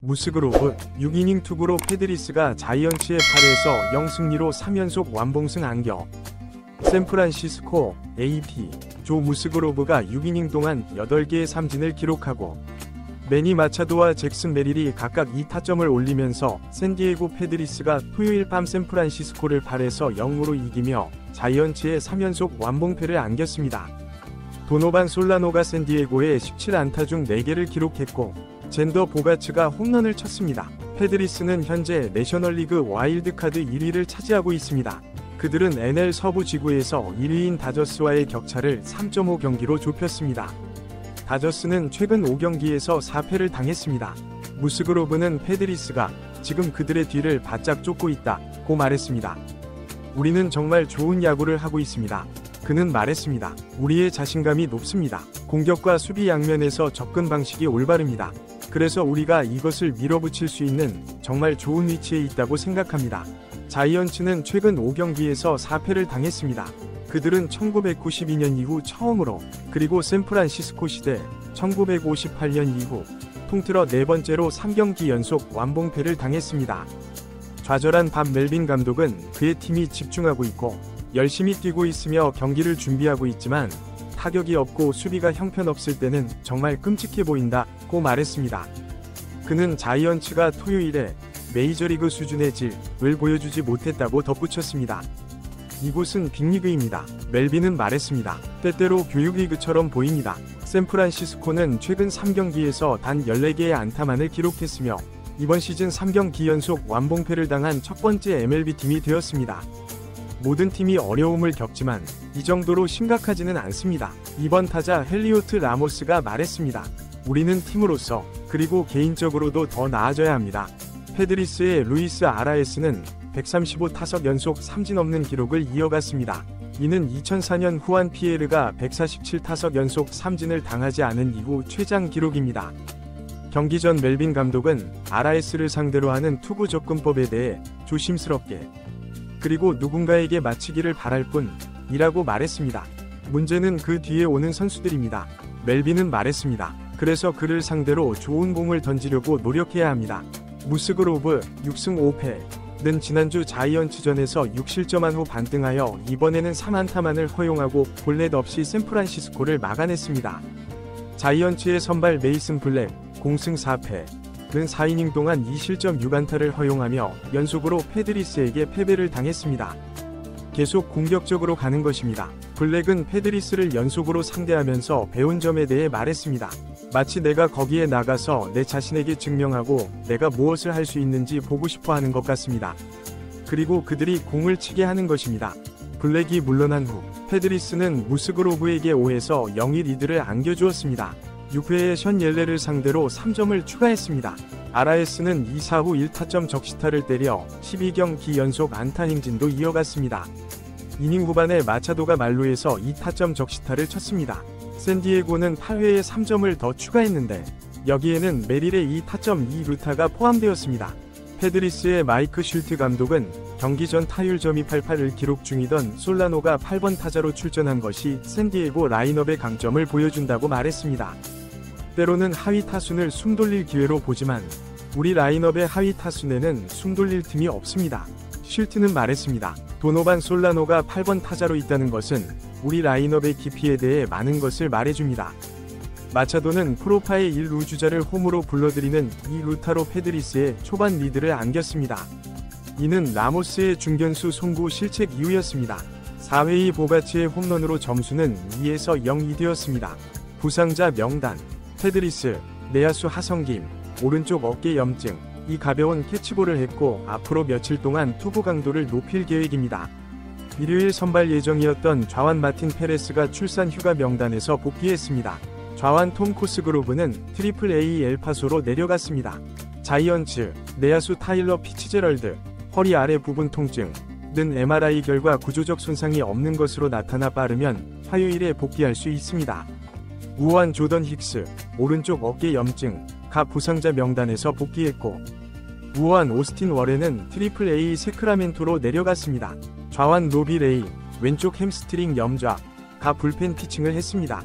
무스그로브 6이닝 투구로 패드리스가 자이언츠의 8에서 0승리로 3연속 완봉승 안겨. 샌프란시스코 AT 조 무스그로브가 6이닝 동안 8개의 삼진을 기록하고 매니 마차도와 잭슨 메릴이 각각 2타점을 올리면서 샌디에고 패드리스가 토요일 밤 샌프란시스코를 8에서 0으로 이기며 자이언츠의 3연속 완봉패를 안겼습니다. 도노반 솔라노가 샌디에고에 17안타 중 4개를 기록했고 젠더 보가츠가 홈런을 쳤습니다. 패드리스는 현재 내셔널리그 와일드카드 1위를 차지하고 있습니다. 그들은 NL 서부 지구에서 1위인 다저스와의 격차를 3.5 경기로 좁혔습니다. 다저스는 최근 5경기에서 4패를 당했습니다. 무스그로브는 패드리스가 지금 그들의 뒤를 바짝 쫓고 있다고 말했습니다. 우리는 정말 좋은 야구를 하고 있습니다. 그는 말했습니다. 우리의 자신감이 높습니다. 공격과 수비 양면에서 접근 방식이 올바릅니다. 그래서 우리가 이것을 밀어붙일 수 있는 정말 좋은 위치에 있다고 생각합니다. 자이언츠는 최근 5경기에서 4패를 당했습니다. 그들은 1992년 이후 처음으로 그리고 샌프란시스코 시대 1958년 이후 통틀어 4번째로 3경기 연속 완봉패를 당했습니다. 좌절한 밥 멜빈 감독은 그의 팀이 집중하고 있고 열심히 뛰고 있으며 경기를 준비하고 있지만 타격이 없고 수비가 형편없을 때는 정말 끔찍해 보인다고 말했습니다. 그는 자이언츠가 토요일에 메이저리그 수준의 질을 보여주지 못했다고 덧붙였습니다. 이곳은 빅리그입니다. 멜빈은 말했습니다. 때때로 교육리그처럼 보입니다. 샌프란시스코는 최근 3경기에서 단 14개의 안타만을 기록했으며 이번 시즌 3경기 연속 완봉패를 당한 첫 번째 MLB팀이 되었습니다. 모든 팀이 어려움을 겪지만 이 정도로 심각하지는 않습니다. 이번 타자 헬리오트 라모스가 말했습니다. 우리는 팀으로서 그리고 개인적으로도 더 나아져야 합니다. 패드리스의 루이스 아라에스는 135타석 연속 삼진 없는 기록을 이어갔습니다. 이는 2004년 후안 피에르가 147타석 연속 삼진을 당하지 않은 이후 최장 기록입니다. 경기 전 멜빈 감독은 아라에스를 상대로 하는 투구 접근법에 대해 조심스럽게 그리고 누군가에게 맞히기를 바랄 뿐이라고 말했습니다. 문제는 그 뒤에 오는 선수들입니다. 멜빈은 말했습니다. 그래서 그를 상대로 좋은 공을 던지려고 노력해야 합니다. 무스그로브 6승 5패는 지난주 자이언츠전에서 6실점한 후 반등하여 이번에는 3안타만을 허용하고 볼넷 없이 샌프란시스코를 막아냈습니다. 자이언츠의 선발 메이슨 블랙 0승 4패는 4이닝 동안 2실점 6안타를 허용하며 연속으로 패드리스에게 패배를 당했습니다. 계속 공격적으로 가는 것입니다. 블랙은 패드리스를 연속으로 상대하면서 배운 점에 대해 말했습니다. 마치 내가 거기에 나가서 내 자신에게 증명하고 내가 무엇을 할 수 있는지 보고 싶어 하는 것 같습니다. 그리고 그들이 공을 치게 하는 것입니다. 블랙이 물러난 후 패드리스는 무스그로브에게 5에서 0의 리드를 안겨주었습니다. 6회에 션 옐레를 상대로 3점을 추가했습니다. 아라에스는 2사 후 1타점 적시타를 때려 12경기 연속 안타 행진도 이어갔습니다. 이닝 후반에 마차도가 만루에서 2타점 적시타를 쳤습니다. 샌디에고는 8회에 3점을 더 추가했는데 여기에는 메릴의 2타점 2루타가 포함되었습니다. 패드리스의 마이크 슐트 감독은 경기 전 타율 점이 88을 기록 중이던 솔라노가 8번 타자로 출전한 것이 샌디에고 라인업의 강점을 보여준다고 말했습니다. 때로는 하위 타순을 숨돌릴 기회로 보지만 우리 라인업의 하위 타순에는 숨돌릴 틈이 없습니다. 쉴트는 말했습니다. 도노반 솔라노가 8번 타자로 있다는 것은 우리 라인업의 깊이에 대해 많은 것을 말해줍니다. 마차도는 프로파의 1루주자를 홈으로 불러들이는 2루타로 패드리스의 초반 리드를 안겼습니다. 이는 라모스의 중견수 송구 실책 이후였습니다. 4회의 보가츠의 홈런으로 점수는 2에서 0이 되었습니다. 부상자 명단 패드리스 내야수 하성김 오른쪽 어깨 염증 이 가벼운 캐치볼을 했고 앞으로 며칠 동안 투구 강도를 높일 계획입니다. 일요일 선발 예정이었던 좌완 마틴 페레스가 출산 휴가 명단에서 복귀했습니다. 좌완 톰 코스그로브는 트리플 A 엘파소로 내려갔습니다. 자이언츠 내야수 타일러 피츠제럴드 허리 아래 부분 통증 는 MRI 결과 구조적 손상이 없는 것으로 나타나 빠르면 화요일에 복귀할 수 있습니다. 우완 조던 힉스 오른쪽 어깨 염증 가 부상자 명단에서 복귀했고 우완 오스틴 워렌은 트리플 A 세크라멘토로 내려갔습니다. 좌완 로비 레이 왼쪽 햄스트링 염좌 가 불펜 피칭을 했습니다.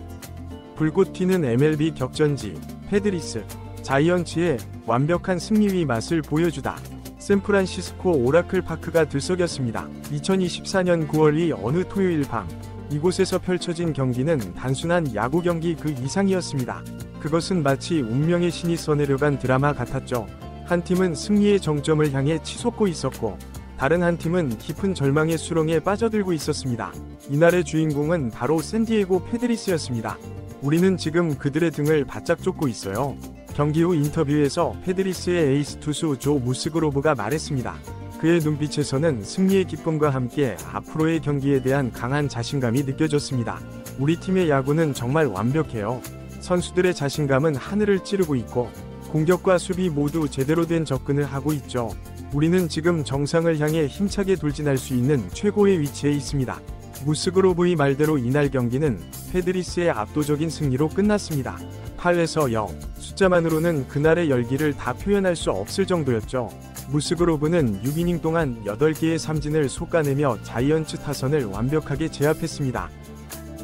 불꽃 튀는 MLB 격전지 패드리스 자이언츠의 완벽한 승리의 맛을 보여주다. 샌프란시스코 오라클 파크가 들썩였습니다. 2024년 9월이 어느 토요일 밤, 이곳에서 펼쳐진 경기는 단순한 야구 경기 그 이상이었습니다. 그것은 마치 운명의 신이 써내려간 드라마 같았죠. 한 팀은 승리의 정점을 향해 치솟고 있었고, 다른 한 팀은 깊은 절망의 수렁에 빠져들고 있었습니다. 이날의 주인공은 바로 샌디에고 패드리스였습니다. 우리는 지금 그들의 등을 바짝 쫓고 있어요. 경기 후 인터뷰에서 패드리스의 에이스 투수 조 무스그로브가 말했습니다. 그의 눈빛에서는 승리의 기쁨과 함께 앞으로의 경기에 대한 강한 자신감이 느껴졌습니다. 우리 팀의 야구는 정말 완벽해요. 선수들의 자신감은 하늘을 찌르고 있고, 공격과 수비 모두 제대로 된 접근을 하고 있죠. 우리는 지금 정상을 향해 힘차게 돌진할 수 있는 최고의 위치에 있습니다. 무스그로브의 말대로 이날 경기는 패드리스의 압도적인 승리로 끝났습니다. 8에서 0. 숫자만으로는 그날의 열기를 다 표현할 수 없을 정도였죠. 무스그로브는 6이닝 동안 8개의 삼진을 솎아내며 자이언츠 타선을 완벽하게 제압했습니다.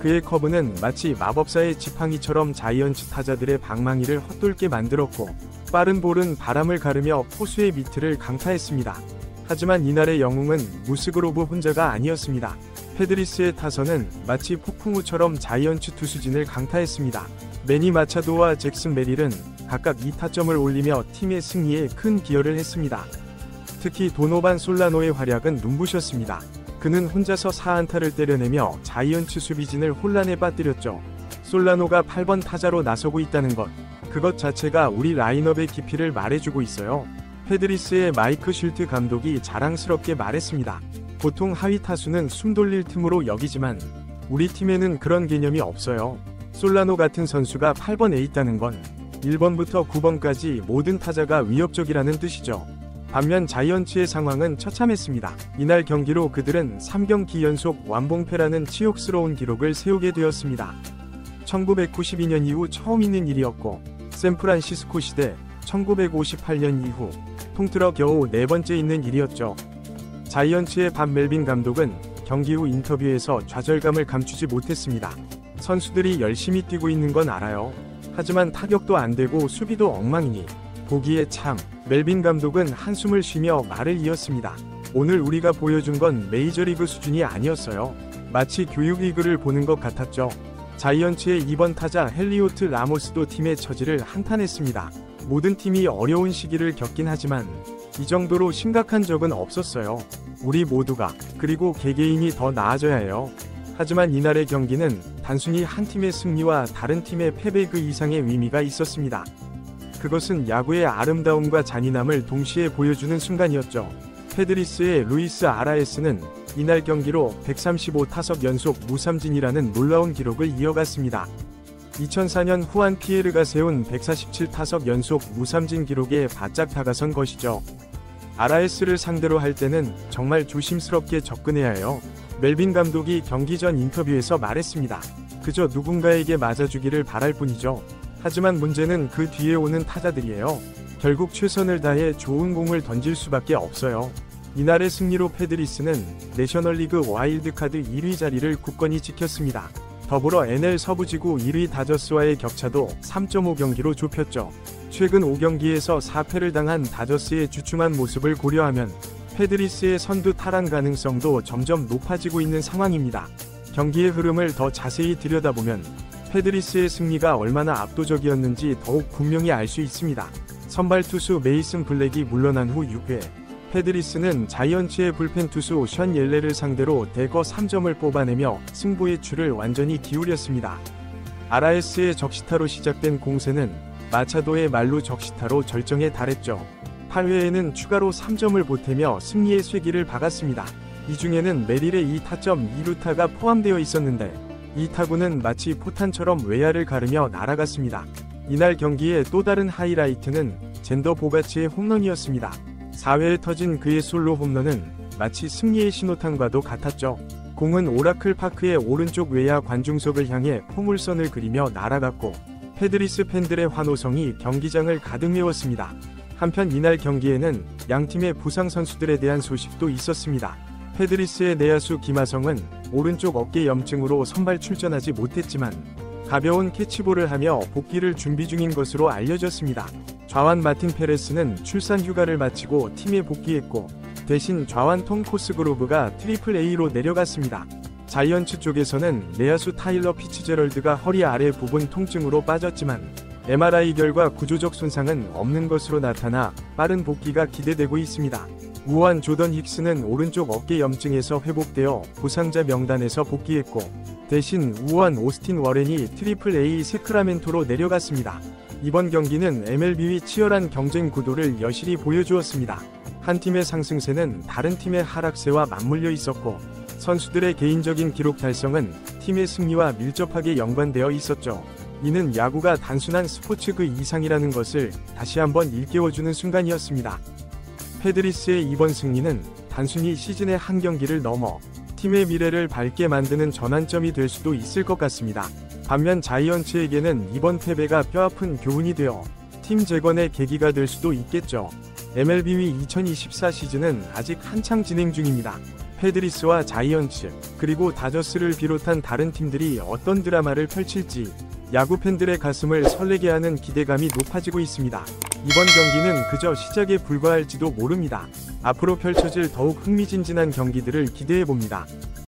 그의 커브는 마치 마법사의 지팡이처럼 자이언츠 타자들의 방망이를 헛돌게 만들었고, 빠른 볼은 바람을 가르며 포수의 미트를 강타했습니다. 하지만 이날의 영웅은 무스그로브 혼자가 아니었습니다. 패드리스의 타선은 마치 폭풍우처럼 자이언츠 투수진을 강타했습니다. 매니 마차도와 잭슨 메릴은 각각 2타점을 올리며 팀의 승리에 큰 기여를 했습니다. 특히 도노반 솔라노의 활약은 눈부셨습니다. 그는 혼자서 4안타를 때려내며 자이언츠 수비진을 혼란에 빠뜨렸죠. 솔라노가 8번 타자로 나서고 있다는 것, 그것 자체가 우리 라인업의 깊이를 말해주고 있어요. 패드리스의 마이크 슐트 감독이 자랑스럽게 말했습니다. 보통 하위 타수는 숨 돌릴 틈으로 여기지만 우리 팀에는 그런 개념이 없어요. 솔라노 같은 선수가 8번에 있다는 건 1번부터 9번까지 모든 타자가 위협적이라는 뜻이죠. 반면 자이언츠의 상황은 처참했습니다. 이날 경기로 그들은 3경기 연속 완봉패라는 치욕스러운 기록을 세우게 되었습니다. 1992년 이후 처음 있는 일이었고, 샌프란시스코 시대 1958년 이후 통틀어 겨우 4번째 있는 일이었죠. 자이언츠의 밥 멜빈 감독은 경기 후 인터뷰에서 좌절감을 감추지 못했습니다. 선수들이 열심히 뛰고 있는 건 알아요. 하지만 타격도 안 되고 수비도 엉망이니 보기에 참. 멜빈 감독은 한숨을 쉬며 말을 이었습니다. 오늘 우리가 보여준 건 메이저리그 수준이 아니었어요. 마치 교육리그를 보는 것 같았죠. 자이언츠의 2번 타자 헬리오트 라모스도 팀의 처지를 한탄했습니다. 모든 팀이 어려운 시기를 겪긴 하지만 이 정도로 심각한 적은 없었어요. 우리 모두가, 그리고 개개인이 더 나아져야 해요. 하지만 이날의 경기는 단순히 한 팀의 승리와 다른 팀의 패배 그 이상의 의미가 있었습니다. 그것은 야구의 아름다움과 잔인함을 동시에 보여주는 순간이었죠. 패드리스의 루이스 아라에스는 이날 경기로 135타석 연속 무삼진이라는 놀라운 기록을 이어갔습니다. 2004년 후안 피에르가 세운 147타석 연속 무삼진 기록에 바짝 다가선 것이죠. 아라에스를 상대로 할 때는 정말 조심스럽게 접근해야 해요. 멜빈 감독이 경기 전 인터뷰에서 말했습니다. 그저 누군가에게 맞아주기를 바랄 뿐이죠. 하지만 문제는 그 뒤에 오는 타자들이에요. 결국 최선을 다해 좋은 공을 던질 수밖에 없어요. 이날의 승리로 패드리스는 내셔널리그 와일드카드 1위 자리를 굳건히 지켰습니다. 더불어 NL 서부지구 1위 다저스와의 격차도 3.5경기로 좁혔죠. 최근 5경기에서 4패를 당한 다저스의 주춤한 모습을 고려하면 패드리스의 선두 탈환 가능성도 점점 높아지고 있는 상황입니다. 경기의 흐름을 더 자세히 들여다보면 패드리스의 승리가 얼마나 압도적이었는지 더욱 분명히 알 수 있습니다. 선발 투수 메이슨 블랙이 물러난 후 6회, 패드리스는 자이언츠의 불펜 투수 션 옐레를 상대로 대거 3점을 뽑아내며 승부의 줄을 완전히 기울였습니다. 아라에스의 적시타로 시작된 공세는 마차도의 말루 적시타로 절정에 달했죠. 8회에는 추가로 3점을 보태며 승리의 쐐기를 박았습니다. 이 중에는 메릴의 2타점 2루타가 포함되어 있었는데 이 타구는 마치 포탄처럼 외야를 가르며 날아갔습니다. 이날 경기의 또 다른 하이라이트는 젠더 보가치의 홈런이었습니다. 4회에 터진 그의 솔로 홈런은 마치 승리의 신호탄과도 같았죠. 공은 오라클 파크의 오른쪽 외야 관중석을 향해 포물선을 그리며 날아갔고 패드리스 팬들의 환호성이 경기장을 가득 메웠습니다. 한편 이날 경기에는 양팀의 부상 선수들에 대한 소식도 있었습니다. 패드리스의 내야수 김하성은 오른쪽 어깨 염증으로 선발 출전하지 못했지만 가벼운 캐치볼을 하며 복귀를 준비 중인 것으로 알려졌습니다. 좌완 마틴 페레스는 출산 휴가를 마치고 팀에 복귀했고, 대신 좌완 톰 코스그로브가 트리플 A로 내려갔습니다. 자이언츠 쪽에서는 내야수 타일러 피츠제럴드가 허리 아래 부분 통증으로 빠졌지만 MRI 결과 구조적 손상은 없는 것으로 나타나 빠른 복귀가 기대되고 있습니다. 우완 조던 힉스는 오른쪽 어깨 염증에서 회복되어 부상자 명단에서 복귀했고, 대신 우완 오스틴 워렌이 트리플 A 세크라멘토로 내려갔습니다. 이번 경기는 MLB의 치열한 경쟁 구도를 여실히 보여주었습니다. 한 팀의 상승세는 다른 팀의 하락세와 맞물려 있었고, 선수들의 개인적인 기록 달성은 팀의 승리와 밀접하게 연관되어 있었죠. 이는 야구가 단순한 스포츠 그 이상이라는 것을 다시 한번 일깨워주는 순간이었습니다. 패드리스의 이번 승리는 단순히 시즌의 한 경기를 넘어 팀의 미래를 밝게 만드는 전환점이 될 수도 있을 것 같습니다. 반면 자이언츠에게는 이번 패배가 뼈아픈 교훈이 되어 팀 재건의 계기가 될 수도 있겠죠. MLB 2024 시즌은 아직 한창 진행 중입니다. 패드리스와 자이언츠, 그리고 다저스를 비롯한 다른 팀들이 어떤 드라마를 펼칠지 야구 팬들의 가슴을 설레게 하는 기대감이 높아지고 있습니다. 이번 경기는 그저 시작에 불과할지도 모릅니다. 앞으로 펼쳐질 더욱 흥미진진한 경기들을 기대해봅니다.